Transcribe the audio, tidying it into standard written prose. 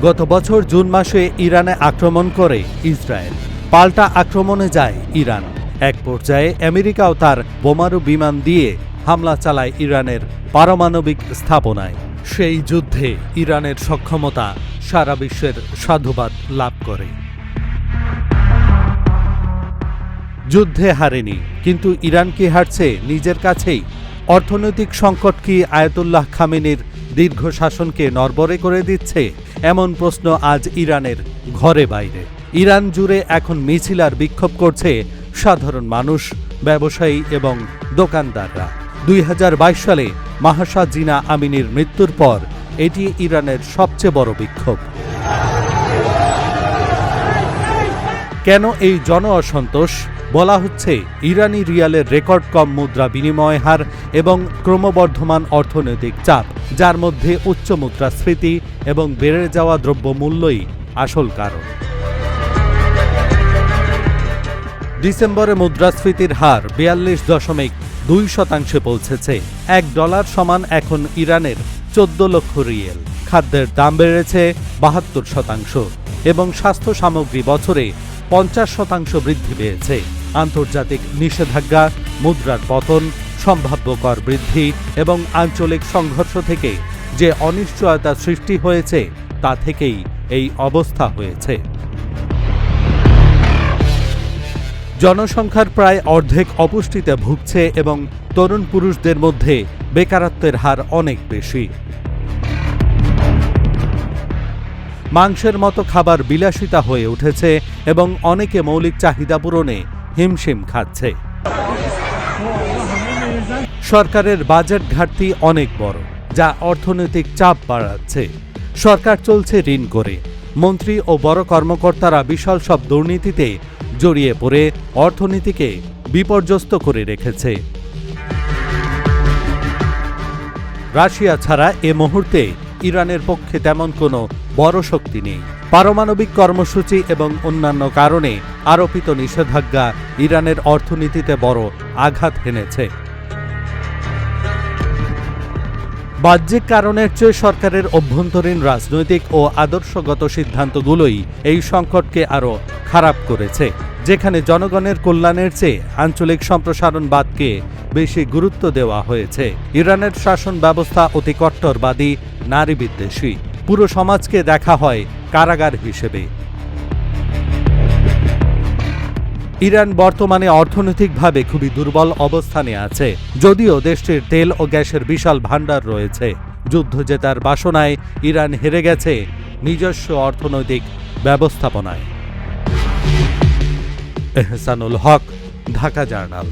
গত বছর জুন মাসে ইরানে আক্রমণ করে ইসরায়েল। পাল্টা আক্রমণে যায় ইরান। এক পর্যায়ে আমেরিকাও তার বোমারু বিমান দিয়ে হামলা চালায় ইরানের পারমাণবিক স্থাপনায়। সেই যুদ্ধে ইরানের সক্ষমতা সারা বিশ্বের সাধুবাদ লাভ করে। যুদ্ধে হারেনি, কিন্তু ইরান কি হারছে নিজের কাছেই? অর্থনৈতিক সংকট কি আয়াতুল্লাহ খামেনির দীর্ঘ শাসনকে নড়বড়ে করে দিচ্ছে? এমন প্রশ্ন আজ ইরানের ঘরে বাইরে। ইরান জুড়ে এখন মিছিল আর বিক্ষোভ করছে সাধারণ মানুষ, ব্যবসায়ী এবং দোকানদাররা। ২০২২ সালে মাহসা জিনা আমিনির মৃত্যুর পর এটি ইরানের সবচেয়ে বড় বিক্ষোভ। কেন এই জন অসন্তোষ? বলা হচ্ছে ইরানি রিয়ালের রেকর্ড কম মুদ্রা বিনিময় হার এবং ক্রমবর্ধমান অর্থনৈতিক চাপ, যার মধ্যে উচ্চ মুদ্রাস্ফীতি এবং বেড়ে যাওয়া দ্রব্যমূল্যই আসল কারণ। ডিসেম্বরে মুদ্রাস্ফীতির হার ৪২.২% পৌঁছেছে। $1 সমান এখন ইরানের ১৪ লক্ষ রিয়েল। খাদ্যের দাম বেড়েছে ৭২% এবং স্বাস্থ্য সামগ্রী বছরে ৫০% বৃদ্ধি পেয়েছে। আন্তর্জাতিক নিষেধাজ্ঞা, মুদ্রার পতন, সম্ভাব্য কর বৃদ্ধি এবং আঞ্চলিক সংঘর্ষ থেকে যে অনিশ্চয়তা সৃষ্টি হয়েছে, তা থেকেই এই অবস্থা হয়েছে। জনসংখ্যার প্রায় অর্ধেক অপুষ্টিতে ভুগছে এবং তরুণ পুরুষদের মধ্যে বেকারত্বের হার অনেক বেশি। মাংসের মতো খাবার বিলাসিতা হয়ে উঠেছে এবং অনেকে মৌলিক চাহিদা পূরণে হিমশিম খাচ্ছে। সরকারের বাজেট ঘাটতি অনেক বড়, যা অর্থনৈতিক চাপ বাড়াচ্ছে। সরকার চলছে ঋণ করে। মন্ত্রী ও বড় কর্মকর্তারা বিশাল সব দুর্নীতিতে জড়িয়ে পড়ে অর্থনীতিকে বিপর্যস্ত করে রেখেছে। রাশিয়া ছাড়া এ মুহূর্তে ইরানের পক্ষে তেমন কোনো বড় শক্তি নেই। পারমাণবিক কর্মসূচি এবং অন্যান্য কারণে আরোপিত নিষেধাজ্ঞা ইরানের অর্থনীতিতে বড় আঘাত হেনেছে। বাহ্যিক কারণের চেয়ে সরকারের অভ্যন্তরীণ রাজনৈতিক ও আদর্শগত সিদ্ধান্তগুলোই এই সংকটকে আরও খারাপ করেছে, যেখানে জনগণের কল্যাণের চেয়ে আঞ্চলিক সম্প্রসারণবাদকে বেশি গুরুত্ব দেওয়া হয়েছে। ইরানের শাসন ব্যবস্থা অতি কট্টরবাদী, নারী বিদ্বেষী। পুরো সমাজকে দেখা হয় কারাগার হিসেবে। ইরান বর্তমানে অর্থনৈতিকভাবে খুবই দুর্বল অবস্থানে আছে, যদিও দেশটির তেল ও গ্যাসের বিশাল ভাণ্ডার রয়েছে। যুদ্ধ জেতার বাসনায় ইরান হেরে গেছে নিজস্ব অর্থনৈতিক ব্যবস্থাপনায়। এহসানুল হক, ঢাকা জার্নাল।